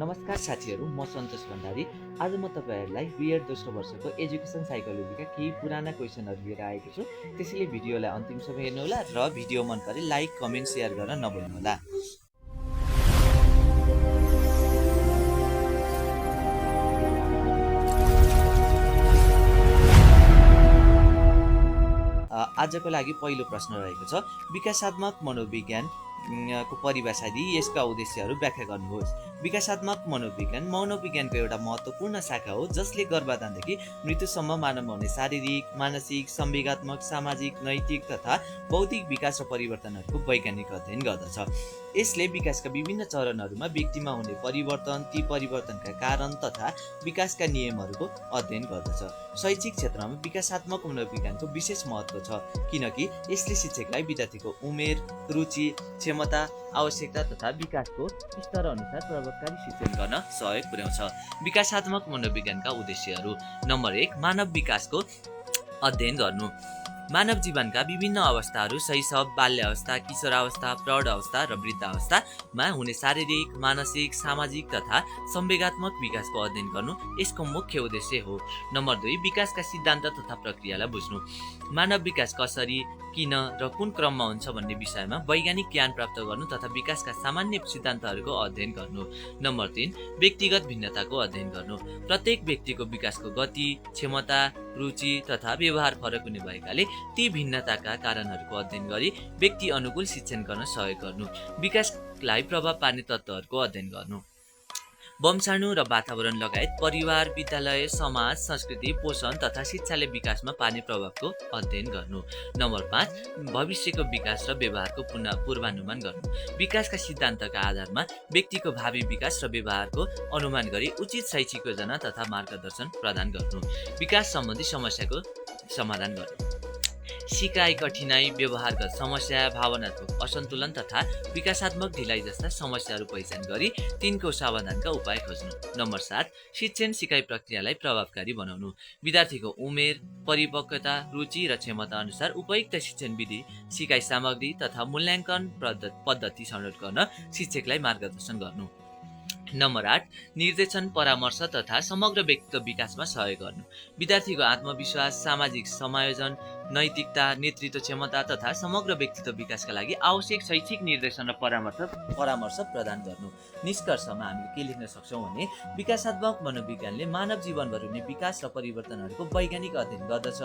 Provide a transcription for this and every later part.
नमस्कार साथीहरू, म सन्तोष भण्डारी। आज म तपाईँहरूलाई बिएड दोस्रो वर्षको एजुकेसन साइकोलोजीका केही पुराना क्वेसनहरू लिएर आएको छु। त्यसैले भिडियोलाई अन्तिमसम्म हेर्नुहोला र भिडियो मन परे लाइक, कमेन्ट, सेयर गर्न नभुल्नुहोला। आजको लागि पहिलो प्रश्न रहेको छ, विकासात्मक मनोविज्ञान को परिभाषा दिई यसका उद्देश्यहरू व्याख्या गर्नुहोस्। विकासात्मक मनोविज्ञानको एउटा महत्त्वपूर्ण शाखा हो जसले गर्भाधानदेखि मृत्युसम्म मानवमा हुने शारीरिक, मानसिक, संवेगात्मक, सामाजिक, नैतिक तथा बौद्धिक विकास र परिवर्तनहरूको वैज्ञानिक अध्ययन गर्दछ। यसले विकासका विभिन्न चरणहरूमा व्यक्तिमा हुने परिवर्तन, ती परिवर्तनका कारण तथा विकासका नियमहरूको अध्ययन गर्दछ। शैक्षिक क्षेत्रमा विकासात्मक मनोविज्ञानको विशेष महत्त्व छ किनकि यसले शिक्षकलाई विद्यार्थीको उमेर, रुचि, क्षमता, आवश्यकता तथा विकासको स्तर अनुसार प्रभावकारी शिक्षण गर्न सहयोग पुर्याउँछ। विकासात्मक मनोविज्ञानका उद्देश्यहरू: नम्बर 1, मानव विकासको अध्ययन गर्नु। मानव जीवनका विभिन्न अवस्थाहरू शैशव, बाल्यावस्था, किशोरावस्था, प्रौढ अवस्था र वृद्धावस्थामा हुने शारीरिक, मानसिक, सामाजिक तथा संवेगात्मक विकासको अध्ययन गर्नु यसको मुख्य उद्देश्य हो। नम्बर 2, विकासका सिद्धान्त तथा प्रक्रियालाई बुझ्नु। मानव विकास कसरी, किन र कुन क्रममा हुन्छ भन्ने विषयमा वैज्ञानिक ज्ञान प्राप्त गर्नु तथा विकासका सामान्य सिद्धान्तहरूको अध्ययन गर्नु। नम्बर 3, व्यक्तिगत भिन्नताको अध्ययन गर्नु। प्रत्येक व्यक्तिको विकासको गति, क्षमता, रुचि तथा व्यवहार फरक हुने भएकाले ती भिन्नताका कारणहरूको अध्ययन गरी व्यक्ति अनुकूल शिक्षण गर्न सहयोग गर्नु। विकासलाई प्रभाव पार्ने तत्त्वहरूको अध्ययन गर्नु। वंशाणु र वातावरण लगायत परिवार, विद्यालय, समाज, संस्कृति, पोषण तथा शिक्षाले विकासमा पार्ने प्रभावको अध्ययन गर्नु। नम्बर 5, भविष्यको विकास र व्यवहारको पूर्वानुमान गर्नु। विकासका सिद्धान्तका आधारमा व्यक्तिको भावी विकास र व्यवहारको अनुमान गरी उचित शैक्षिक योजना तथा मार्गदर्शन प्रदान गर्नु। विकास सम्बन्धी समस्याको समाधान गर्नु। सिकाइ, कठिनाइ, व्यवहारगत समस्या, भावनात्मक असन्तुलन तथा विकासात्मक ढिलाइ जस्ता समस्याहरू पहिचान गरी तिनको समाधानका उपाय खोज्नु। नम्बर 7, शिक्षण सिकाइ प्रक्रियालाई प्रभावकारी बनाउनु। विद्यार्थीको उमेर, परिपक्वता, रुचि र क्षमता अनुसार उपयुक्त शिक्षण विधि, सिकाइ सामग्री तथा मूल्याङ्कन पद्धति छनौट गर्न शिक्षकलाई मार्गदर्शन गर्नु। नम्बर 8, निर्देशन, परामर्श तथा समग्र व्यक्तित्व विकासमा सहयोग गर्नु। विद्यार्थीको आत्मविश्वास, सामाजिक समायोजन, नैतिकता, नेतृत्व क्षमता तथा समग्र व्यक्तित्व विकासका लागि आवश्यक शैक्षिक निर्देशन र परामर्श प्रदान गर्नु। निष्कर्षमा हामीले के लेख्न सक्छौँ भने विकासात्मक मनोविज्ञानले मानव जीवनभर हुने विकास र परिवर्तनहरूको वैज्ञानिक अध्ययन गर्दछ।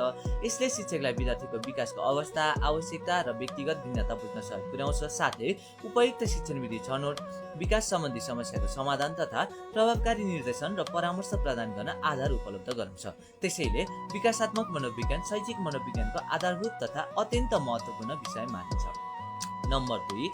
यसले शिक्षकलाई विद्यार्थीको विकासको अवस्था, आवश्यकता र व्यक्तिगत भिन्नता बुझ्न सहयोग पुर्याउँछ। साथै उपयुक्त शिक्षण विधि छनौट, विकास सम्बन्धी समस्याको समाधान तथा प्रभावकारी निर्देशन र परामर्श प्रदान गर्न आधार उपलब्ध गराउँछ। त्यसैले विकासात्मक मनोविज्ञान शैक्षिक मनोविज्ञानको आधारभूत तथा अत्यन्त महत्त्वपूर्ण विषय मानिन्छ। नम्बर 2,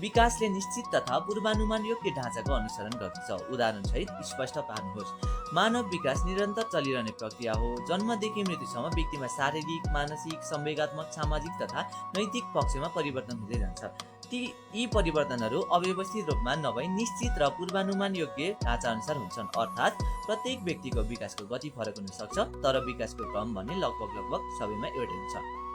विकासले निश्चित तथा पूर्वानुमान योग्य ढाँचाको अनुसरण गर्दछ। उदाहरणसहित स्पष्ट पार्नुहोस्। मानव विकास निरन्तर चलिरहने प्रक्रिया हो। जन्मदेखि मृत्युसम्म व्यक्तिमा शारीरिक, मानसिक, संवेगात्मक, सामाजिक तथा नैतिक पक्षमा परिवर्तन हुँदै जान्छ। यी परिवर्तनहरू अव्यवस्थित रूपमा नभई निश्चित र पूर्वानुमान योग्य ढाँचा अनुसार हुन्छन्। अर्थात् प्रत्येक व्यक्तिको विकासको गति फरक हुन सक्छ तर विकासको क्रम भने लगभग सबैमा एउटै हुन्छ।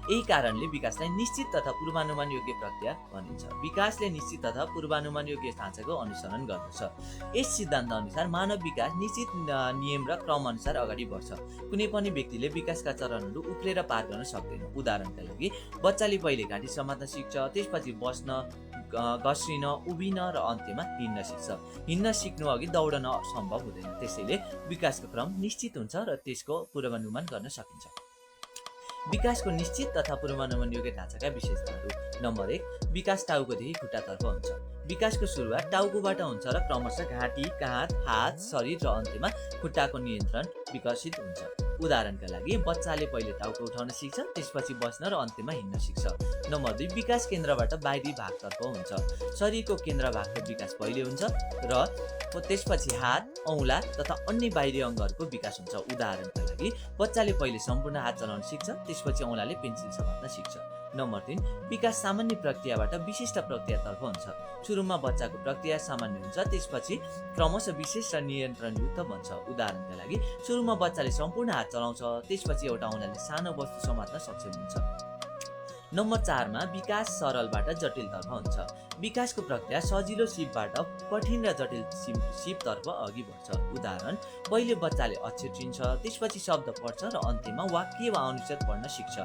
यही कारणले विकासलाई निश्चित तथा पूर्वानुमान योग्य प्रक्रिया भनिन्छ। विकासले निश्चित तथा पूर्वानुमान योग्य ढाँचाको अनुसरण गर्दछ। यस सिद्धान्त अनुसार मानव विकास निश्चित नियम र क्रम अनुसार अगाडि बढ्छ। कुनै पनि व्यक्तिले विकासका चरणहरू उफ्रेर पार गर्न सक्दैन। उदाहरणका लागि बच्चाले पहिले घाँटी समात्न सिक्छ, त्यसपछि बस्न, घस्रिन, उभिन र अन्त्यमा हिँड्न सिक्छ। हिँड्न सिक्नु अघि दौडन सम्भव हुँदैन। त्यसैले विकासको क्रम निश्चित हुन्छ र त्यसको पूर्वानुमान गर्न सकिन्छ। विकासको निश्चित तथा पूर्वानुमान योग्य ढाँचाका विशेषताहरू: नम्बर 1, विकास टाउकोदेखि खुट्टातर्फ हुन्छ। विकासको सुरुवात टाउकोबाट हुन्छ र क्रमशः घाँटी, काँध, हात, शरीर र अन्त्यमा खुट्टाको नियन्त्रण विकसित हुन्छ। उदाहरणका लागि बच्चाले पहिले टाउको उठाउन सिक्छ, त्यसपछि बस्न र अन्त्यमा हिँड्न सिक्छ। नम्बर 2, विकास केन्द्रबाट बाहिरी भागतर्फ हुन्छ। शरीरको केन्द्र भागको विकास पहिले हुन्छ र त्यसपछि हात, औँला तथा अन्य बाहिरी अङ्गहरूको विकास हुन्छ। उदाहरणका लागि बच्चाले पहिले सम्पूर्ण हात चलाउन सिक्छ, त्यसपछि औँलाले पेन्सिल समात्न सिक्छ। नम्बर 3, विकास सामान्य प्रक्रियाबाट विशिष्ट प्रक्रियातर्फ हुन्छ। सुरुमा बच्चाको प्रक्रिया सामान्य हुन्छ, त्यसपछि क्रमशः विशेष र नियन्त्रणयुक्त बन्छ। उदाहरणका लागि सुरुमा बच्चाले सम्पूर्ण हात चलाउँछ, त्यसपछि एउटा औँलाले सानो वस्तु समात्न सक्षम हुन्छ। नम्बर 4 मा विकास सरलबाट जटिलतर्फ हुन्छ। विकासको प्रक्रिया सजिलो सिपबाट कठिन र जटिल सिपतर्फ अघि बढ्छ। उदाहरण, पहिले बच्चाले अक्षर चिन्छ, त्यसपछि शब्द पढ्छ र अन्त्यमा वाक्य वा अनुच्छेद पढ्न सिक्छ।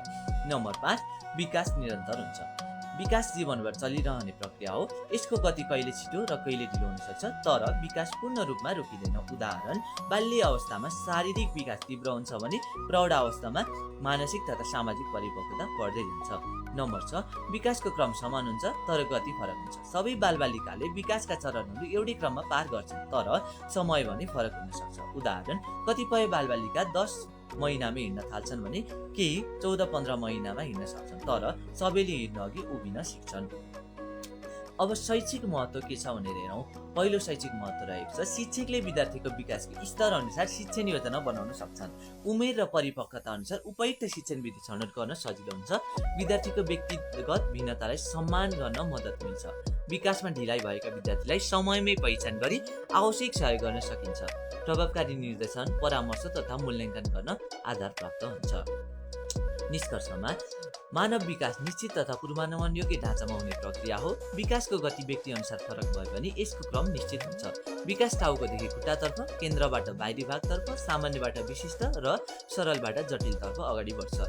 नम्बर 5, विकास निरन्तर हुन्छ। विकास जीवनभर चलिरहने प्रक्रिया हो। यसको गति कहिले छिटो र कहिले ढिलो हुन सक्छ, तर विकास पूर्ण रूपमा रोकिँदैन। उदाहरण, बाल्य अवस्थामा शारीरिक विकास तीव्र हुन्छ भने प्रौढ अवस्थामा मानसिक तथा सामाजिक परिपक्वता बढ्दै जान्छ। नम्बर 6, विकासको क्रम समान हुन्छ तर गति फरक हुन्छ। सबै बालबालिकाले विकासका चरणहरू एउटै क्रममा पार गर्छन्, तर समय भने फरक हुन सक्छ। उदाहरण, कतिपय बालबालिका 10 महिनामै हिँड्न थाल्छन् भने केही 14-15 महिनामा हिँड्न सक्छन्, तर सबैले हिँड्न अघि उभिन सिक्छन्। अब शैक्षिक महत्त्व के छ भनेर हेरौँ। पहिलो शैक्षिक महत्त्व रहेको छ शिक्षकले विद्यार्थीको विकासको स्तर अनुसार शिक्षण योजना बनाउन सक्छन्। उमेर र परिपक्वता अनुसार उपयुक्त शिक्षण विधि छनौट गर्न सजिलो हुन्छ। विद्यार्थीको व्यक्तिगत भिन्नतालाई सम्मान गर्न मद्दत मिल्छ। विकासमा ढिलाइ भएका विद्यार्थीलाई समयमै पहिचान गरी आवश्यक सहयोग गर्न सकिन्छ। प्रभावकारी निर्देशन, परामर्श तथा मूल्याङ्कन गर्न आधार प्राप्त हुन्छ। निष्कर्षमा, मानव विकास निश्चित तथा पूर्वानुमान योग्य ढाँचामा हुने प्रक्रिया हो। विकासको गति व्यक्ति अनुसार फरक भए पनि यसको क्रम निश्चित हुन्छ। विकास टाउकोदेखि खुट्टातर्फ, केन्द्रबाट बाहिरी भागतर्फ, सामान्यबाट विशिष्ट र सरलबाट जटिलतर्फ अगाडि बढ्छ।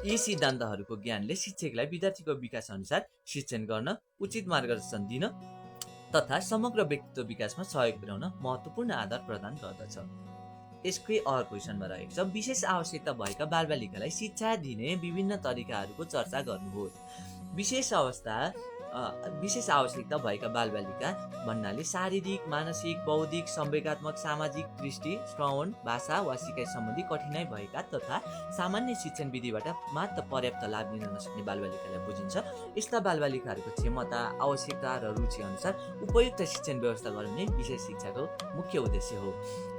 यी सिद्धान्तहरूको ज्ञानले शिक्षकलाई विद्यार्थीको विकास अनुसार शिक्षण गर्न, उचित मार्गदर्शन दिन तथा समग्र व्यक्तित्व विकासमा सहयोग पुर्याउन महत्त्वपूर्ण आधार प्रदान गर्दछ। यसकै अर्को क्वेसनमा रहेको छ, विशेष आवश्यकता भएका बालबालिकालाई शिक्षा दिने विभिन्न तरिकाहरूको चर्चा गर्नुहोस्। विशेष आवश्यकता भएका बालबालिका भन्नाले शारीरिक, मानसिक, बौद्धिक, संवेगात्मक, सामाजिक, दृष्टि, श्रवण, भाषा वा सिकाइ सम्बन्धी कठिनाइ भएका तथा सामान्य शिक्षण विधिबाट मात्र पर्याप्त लाभ लिन नसक्ने बालबालिकालाई बुझिन्छ। यस्ता बालबालिकाहरूको क्षमता, आवश्यकता र रुचि अनुसार उपयुक्त शिक्षण व्यवस्था गर्ने विशेष शिक्षाको मुख्य उद्देश्य हो।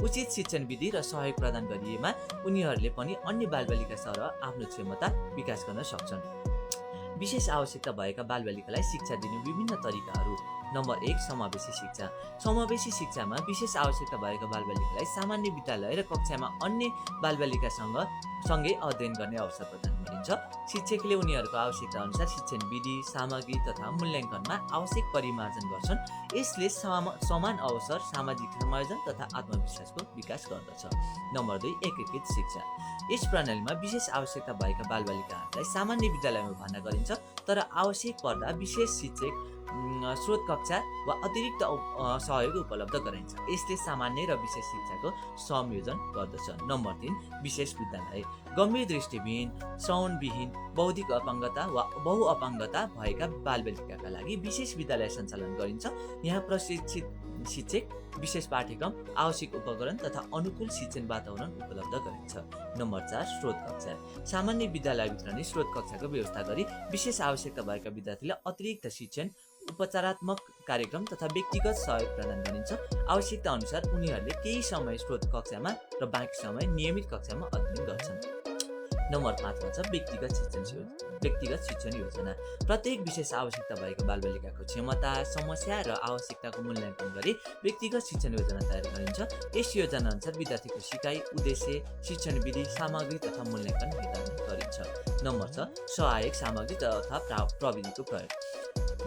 उचित शिक्षण विधि र सहयोग प्रदान गरिएमा उनीहरूले पनि अन्य बालबालिका सरह आफ्नो क्षमता विकास गर्न सक्छन्। विशेष आवश्यकता भएका बालबालिकालाई शिक्षा दिने विभिन्न तरिकाहरू। नम्बर 1, समावेशी शिक्षा। समावेशी शिक्षामा विशेष आवश्यकता भएका बालबालिकालाई सामान्य विद्यालय र कक्षामा अन्य बालबालिकासँगै अध्ययन गर्ने अवसर प्रदान गरिन्छ। शिक्षकले उनीहरूको आवश्यकता अनुसार शिक्षण विधि, सामग्री तथा मूल्याङ्कनमा आवश्यक परिमार्जन गर्छन्। यसले समान अवसर, सामाजिक समायोजन तथा आत्मविश्वासको विकास गर्दछ। नम्बर 2, एकीकृत शिक्षा। यस प्रणालीमा विशेष आवश्यकता भएका बालबालिकाहरूलाई सामान्य विद्यालयमा भर्ना गरिन्छ, तर आवश्यक पर्दा विशेष शिक्षक, स्रोत कक्षा वा अतिरिक्त सहयोग उपलब्ध गराइन्छ। यसले सामान्य र विशेष शिक्षाको संयोजन गर्दछ। नम्बर 3, विशेष विद्यालय। गम्भीर दृष्टिविहीन, श्रवणविहीन, बौद्धिक अपाङ्गता वा बहुअपाङ्गता भएका बालबालिकाका लागि विशेष विद्यालय सञ्चालन गरिन्छ। यहाँ प्रशिक्षित शिक्षक, विशेष पाठ्यक्रम, आवश्यक उपकरण तथा अनुकूल शिक्षण वातावरण उपलब्ध गरिन्छ। नम्बर 4, स्रोत कक्षा। सामान्य विद्यालयभित्र नै स्रोत कक्षाको व्यवस्था गरी विशेष आवश्यकता भएका विद्यार्थीलाई अतिरिक्त शिक्षण, उपचारात्मक कार्यक्रम तथा व्यक्तिगत सहयोग प्रदान गरिन्छ। आवश्यकता अनुसार उनीहरूले केही समय स्रोत कक्षामा र बाँकी समय नियमित कक्षामा अध्ययन गर्छन्। नम्बर 5 मा छ व्यक्तिगत शिक्षण योजना। प्रत्येक विशेष आवश्यकता भएको बालबालिकाको क्षमता, समस्या र आवश्यकताको मूल्याङ्कन गरी व्यक्तिगत शिक्षण योजना तयार गरिन्छ। यस योजना अनुसार विद्यार्थीको सिकाइ, उद्देश्य, शिक्षण विधि, सामग्री तथा मूल्याङ्कन निर्धारण गरिन्छ। नम्बर 6, सहायक सामग्री तथा प्रविधिको प्रयोग।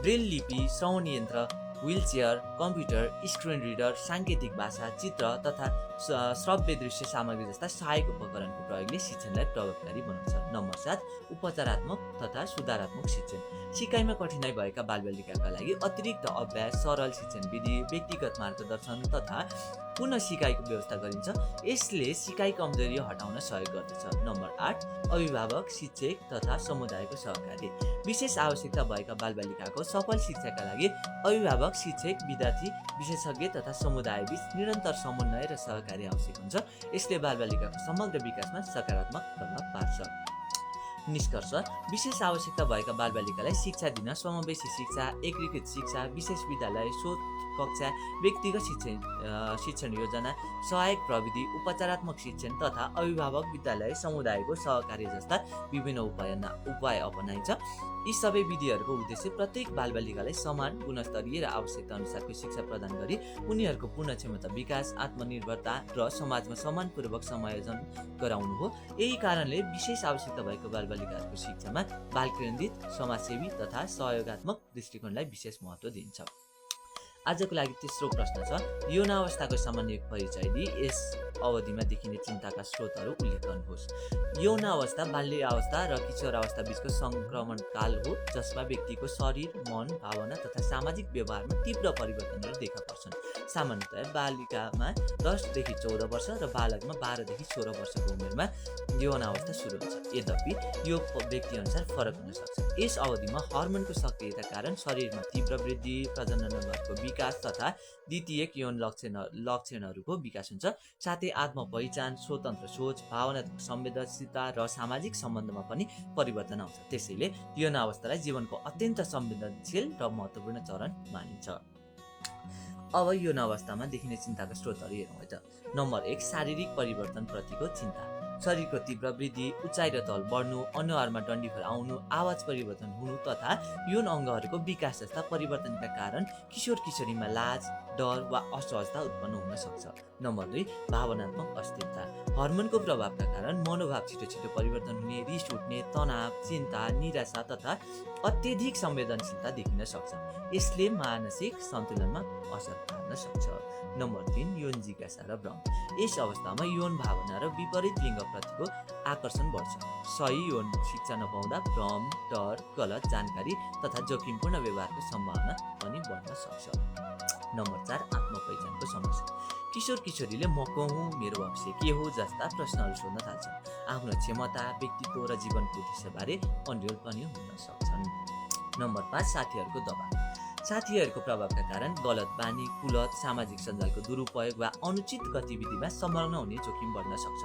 ब्रेल लिपि, श्रवण यन्त्र, व्हीलचेयर, कम्प्युटर, स्क्रिन रिडर, साङ्केतिक भाषा, चित्र तथा श्रव्य दृश्य सामग्री जस्ता सहायक उपकरणको प्रयोगले शिक्षणलाई प्रभावकारी बनाउँछ। नम्बर 7, उपचारात्मक तथा सुधारात्मक शिक्षण। सिकाइमा कठिनाइ भएका बालबालिकाका लागि अतिरिक्त अभ्यास, सरल शिक्षण विधि, व्यक्तिगत मार्गदर्शन तथा पुनः सिकाइको व्यवस्था गरिन्छ। यसले सिकाइ कमजोरी हटाउन सहयोग गर्दछ। नम्बर 8, अभिभावक, शिक्षक तथा समुदायको सहकारी। विशेष आवश्यकता भएका बालबालिकाको सफल शिक्षाका लागि अभिभावक, शिक्षक, विद्यार्थी, विशेषज्ञ तथा समुदायबीच निरन्तर समन्वय र सहकारी आवश्यक हुन्छ। यसले बालबालिकाको समग्र विकासमा सकारात्मक प्रभाव पार्छ। निष्कर्ष, विशेष आवश्यकता भएका बालबालिकालाई शिक्षा दिन समावेशी शिक्षा, एकीकृत शिक्षा, विशेष विद्यालय, स्रोत कक्षा, व्यक्तिगत शिक्षण योजना, सहायक प्रविधि, उपचारात्मक शिक्षण तथा अभिभावक, विद्यालय, समुदायको सहकार्य जस्ता विभिन्न उपाय अपनाइन्छ। यी सबै विधिहरूको उद्देश्य प्रत्येक बालबालिकालाई समान, गुणस्तरीय र आवश्यकता अनुसारको शिक्षा प्रदान गरी उनीहरूको पूर्ण क्षमता विकास, आत्मनिर्भरता र समाजमा सम्मानपूर्वक समायोजन गराउनु हो। यही कारणले विशेष आवश्यकता भएको बालबालिका बालबालिकाहरूको शिक्षामा बाल केन्द्रित, समाजसेवी तथा सहयोगात्मक दृष्टिकोणलाई विशेष महत्त्व दिन्छ। आजको लागि तेस्रो प्रश्न छ, यौनावस्थाको सामान्य परिचय दिई यस अवधिमा देखिने चिन्ताका स्रोतहरू उल्लेख गर्नुहोस्। यौनावस्था बाल्यावस्था र किशोरावस्था बीचको संक्रमण काल हो, जसमा व्यक्तिको शरीर, मन, भावना तथा सामाजिक व्यवहारमा तीव्र परिवर्तनहरू देखा पर्छन्। सामान्यतया बालिकामा 10 देखि 14 वर्ष र बालकमा 12 देखि 16 वर्षको उमेरमा यौनावस्था सुरु हुन्छ। यद्यपि यो व्यक्तिअनुसार फरक हुन सक्छ। यस अवधिमा हर्मोनको सक्रियता कारण शरीरमा तीव्र वृद्धि, प्रजनन अङ्गहरूको विकास तथा द्वितीयक यौन लक्षणहरूको विकास हुन्छ। साथै आत्मपहिचान, स्वतन्त्र सोच, भावनात्मक संवेदनशीलता र सामाजिक सम्बन्धमा पनि परिवर्तन आउँछ। त्यसैले यौनावस्थालाई जीवनको अत्यन्त संवेदनशील र महत्त्वपूर्ण चरण मानिन्छ। अब यौनावस्थामा देखिने चिन्ताका स्रोतहरू हेरौँ है त। नम्बर 1, शारीरिक परिवर्तनप्रतिको चिन्ता। शरीरको तीव्र वृद्धि, उचाइ र तल बढ्नु, अनुहारमा डन्डीफोर आउनु, आवाज परिवर्तन हुनु तथा यौन अङ्गहरूको विकास जस्ता परिवर्तनका कारण किशोर किशोरीमा लाज, डर वा असहजता उत्पन्न हुन सक्छ। नम्बर 2, भावनात्मक अस्थिरता। हर्मोनको प्रभावका कारण मनोभाव छिटो परिवर्तन हुने, रिस उठ्ने, तनाव, चिन्ता, निराशा तथा अत्यधिक संवेदनशीलता देखिन सक्छ। यसले मानसिक सन्तुलनमा असर पार्न सक्छ। नम्बर 3, यौन जिज्ञासा र भ्रम। यस अवस्थामा यौन भावना र विपरीत लिङ्गप्रतिको आकर्षण बढ्छ। सही यौन शिक्षा नपाउँदा भ्रम, डर, गलत जानकारी तथा जोखिमपूर्ण व्यवहारको सम्भावना पनि बढ्न सक्छ। नम्बर 4, आत्मपहिचानको समस्या। किशोर किशोरीले म को हुँ, मेरो भविष्य के हो जस्ता प्रश्नहरू सोध्न थाल्छन्। आफ्नो क्षमता, व्यक्तित्व र जीवनको उद्देश्यबारे अन्यल पनि हुन सक्छन्। नम्बर 5, साथीहरूको दबाव। साथीहरूको प्रभावका कारण गलत बानी, कुलत, सामाजिक सञ्जालको दुरुपयोग वा अनुचित गतिविधिमा संलग्न हुने जोखिम बढ्न सक्छ।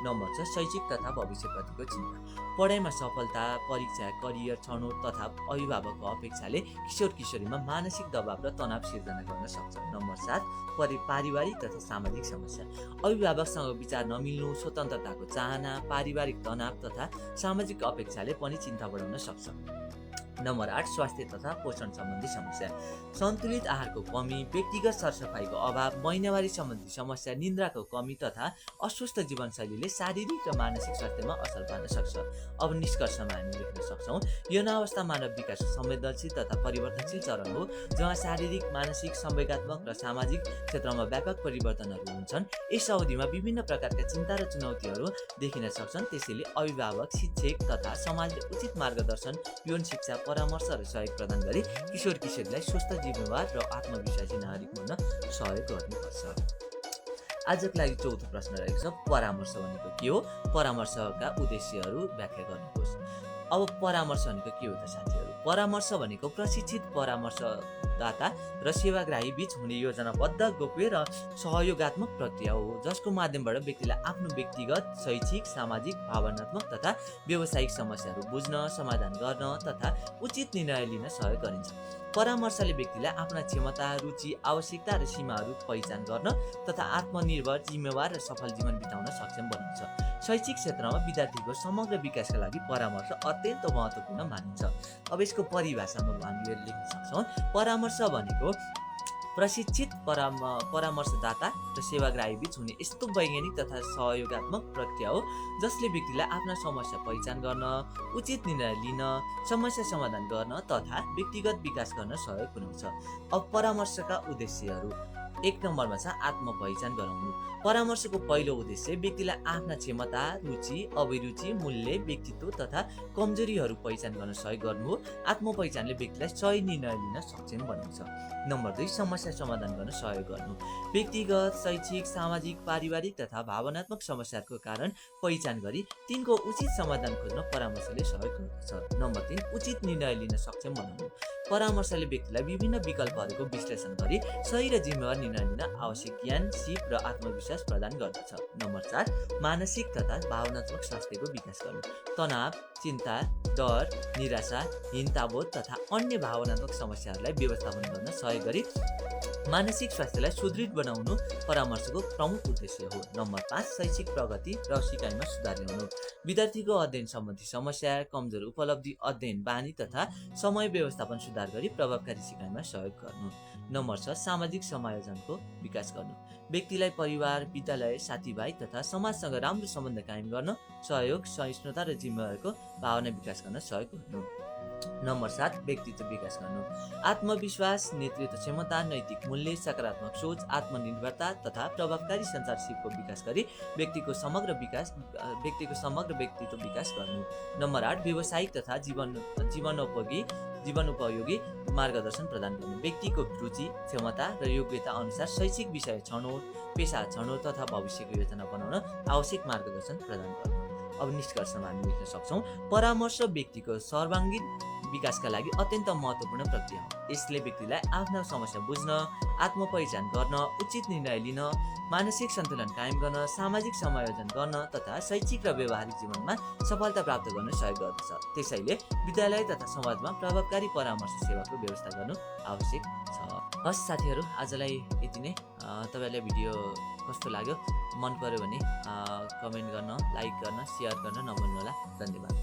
नम्बर 6, शैक्षिक तथा भविष्यप्रतिको चिन्ता। पढाइमा सफलता, परीक्षा, करियर छनौट तथा अभिभावकको अपेक्षाले किशोर किशोरीमा मानसिक दबाव र तनाव सिर्जना गर्न सक्छ। नम्बर 7, पारिवारिक तथा सामाजिक समस्या। अभिभावकसँग विचार नमिल्नु, स्वतन्त्रताको चाहना, पारिवारिक तनाव तथा सामाजिक अपेक्षाले पनि चिन्ता बढाउन सक्छ। नम्बर 8, स्वास्थ्य तथा पोषण सम्बन्धी समस्या। सन्तुलित आहारको कमी, व्यक्तिगत सरसफाइको अभाव, महिनावारी सम्बन्धी समस्या, निन्द्राको कमी तथा अस्वस्थ जीवनशैलीले शारीरिक र मानसिक स्वास्थ्यमा असर पार्न सक्छ। अब निष्कर्षमा हामी लेख्न सक्छौँ, यौनावस्था मानव विकासको संवेदनशील तथा परिवर्तनशील चरण हो, जहाँ शारीरिक, मानसिक, संवेगात्मक र सामाजिक क्षेत्रमा व्यापक परिवर्तनहरू हुन्छन्। यस अवधिमा विभिन्न प्रकारका चिन्ता र चुनौतीहरू देखिन सक्छन्। त्यसैले अभिभावक, शिक्षक तथा समाजले उचित मार्गदर्शन, यौन शिक्षा, परामर्श र सहयोग प्रदान गरी किशोर किशोरीलाई स्वस्थ जिम्मेवार र आत्मविश्वासी नागरिक बन्न सहयोग गर्नुपर्छ। आजको लागि चौथो प्रश्न रहेको छ, परामर्श भनेको के हो? परामर्शका उद्देश्यहरू व्याख्या गर्नुहोस्। अब परामर्श भनेको के हो त साथीहरू? परामर्श भनेको प्रशिक्षित परामर्शदाता र सेवाग्राही बीच हुने योजनाबद्ध, गोप्य र सहयोगात्मक प्रक्रिया हो, जसको माध्यमबाट व्यक्तिलाई आफ्नो व्यक्तिगत, शैक्षिक, सामाजिक, भावनात्मक तथा व्यावसायिक समस्याहरू बुझ्न, समाधान गर्न तथा उचित निर्णय लिन सहयोग गरिन्छ। परामर्शले व्यक्तिलाई आफ्ना क्षमता, रुचि, आवश्यकता र सीमाहरू पहिचान गर्न तथा आत्मनिर्भर, जिम्मेवार र सफल जीवन बिताउन सक्षम बनाउँछ। शैक्षिक क्षेत्रमा विद्यार्थीको समग्र विकासका लागि परामर्श अत्यन्त महत्त्वपूर्ण मानिन्छ। अब यसको परिभाषामा हामीले लेख्न सक्छौँ, परामर्श भनेको प्रशिक्षित परामर्शदाता र सेवाग्राही बीच हुने यस्तो वैज्ञानिक तथा सहयोगात्मक प्रक्रिया हो, जसले व्यक्तिलाई आफ्ना समस्या पहिचान गर्न, उचित निर्णय लिन, समस्या समाधान गर्न तथा व्यक्तिगत विकास गर्न सहयोग पुर्याउँछ। अब परामर्शका उद्देश्यहरू। 1 नम्बरमा छ आत्मपहिचान गराउनु। परामर्शको पहिलो उद्देश्य व्यक्तिलाई आफ्ना क्षमता, रुचि, अभिरुचि, मूल्य, व्यक्तित्व तथा कमजोरीहरू पहिचान गर्न सहयोग गर्नु हो। आत्मपहिचानले व्यक्तिलाई सही निर्णय लिन सक्षम बनाउँछ। नम्बर 2, समस्या समाधान गर्न सहयोग गर्नु। व्यक्तिगत, शैक्षिक, सामाजिक, पारिवारिक तथा भावनात्मक समस्याहरूको कारण पहिचान गरी तिनको उचित समाधान खोज्न परामर्शले सहयोग गर्दछ। नम्बर 3, उचित निर्णय लिन सक्षम बनाउनु। परामर्शले व्यक्तिलाई विभिन्न विकल्पहरूको विश्लेषण गरी सही र जिम्मेवार निर्णय लिन आवश्यक ज्ञान, सिप र आत्मविश्वास प्रदान गर्दछ। नम्बर 4, मानसिक तथा भावनात्मक स्वास्थ्यको विकास गर्नु। तनाव, चिन्ता, डर, निराशा, हीनताबोध तथा अन्य भावनात्मक समस्याहरूलाई व्यवस्थापन गर्न सहयोग गरी मानसिक स्वास्थ्यलाई सुदृढ बनाउनु परामर्शको प्रमुख उद्देश्य हो। नम्बर 5, शैक्षिक प्रगति र सिकाइमा सुधार ल्याउनु। विद्यार्थीको अध्ययन सम्बन्धी समस्या, कमजोर उपलब्धि, अध्ययन बानी तथा समय व्यवस्थापन सुधार गरी प्रभावकारी सिकाइमा सहयोग गर्नु। नम्बर 6 सामाजिक समायोजनको विकास गर्नु। व्यक्तिलाई परिवार, विद्यालय, साथीभाइ तथा समाजसँग राम्रो सम्बन्ध कायम गर्न, सहयोग, सहिष्णुता र जिम्मेवारीको भावना विकास गर्न सहयोग गर्नु। नम्बर 7 व्यक्तित्व विकास गर्नु। आत्मविश्वास, नेतृत्व क्षमता, नैतिक मूल्य, सकारात्मक सोच, आत्मनिर्भरता तथा प्रभावकारी सञ्चार सिपको विकास गरी व्यक्तिको समग्र व्यक्तित्व विकास गर्नु। नम्बर 8 व्यावसायिक तथा जीवनोपयोगी मार्गदर्शन प्रदान गर्नु। व्यक्तिको रुचि, क्षमता र योग्यता अनुसार शैक्षिक विषय छनौट, पेशा छनौट तथा भविष्यको योजना बनाउन आवश्यक मार्गदर्शन प्रदान गर्नु। अब निष्कर्षमा हामी लेख्न सक्छौँ, परामर्श व्यक्तिको सर्वाङ्गीण विकासका लागि अत्यन्त महत्त्वपूर्ण प्रक्रिया हो। यसले व्यक्तिलाई आफ्ना समस्या बुझ्न, आत्मपरिचान गर्न, उचित निर्णय लिन, मानसिक सन्तुलन कायम गर्न, सामाजिक समायोजन गर्न तथा शैक्षिक र व्यावहारिक जीवनमा सफलता प्राप्त गर्न सहयोग गर्दछ। त्यसैले विद्यालय तथा समाजमा प्रभावकारी परामर्श सेवाको व्यवस्था गर्नु आवश्यक छ। हस् साथीहरू, आजलाई यति नै। तपाईँहरूलाई भिडियो कस्तो लाग्यो, मन पर्यो भने कमेन्ट गर्न, लाइक गर्न, सेयर गर्न नभुल्नुहोला। धन्यवाद।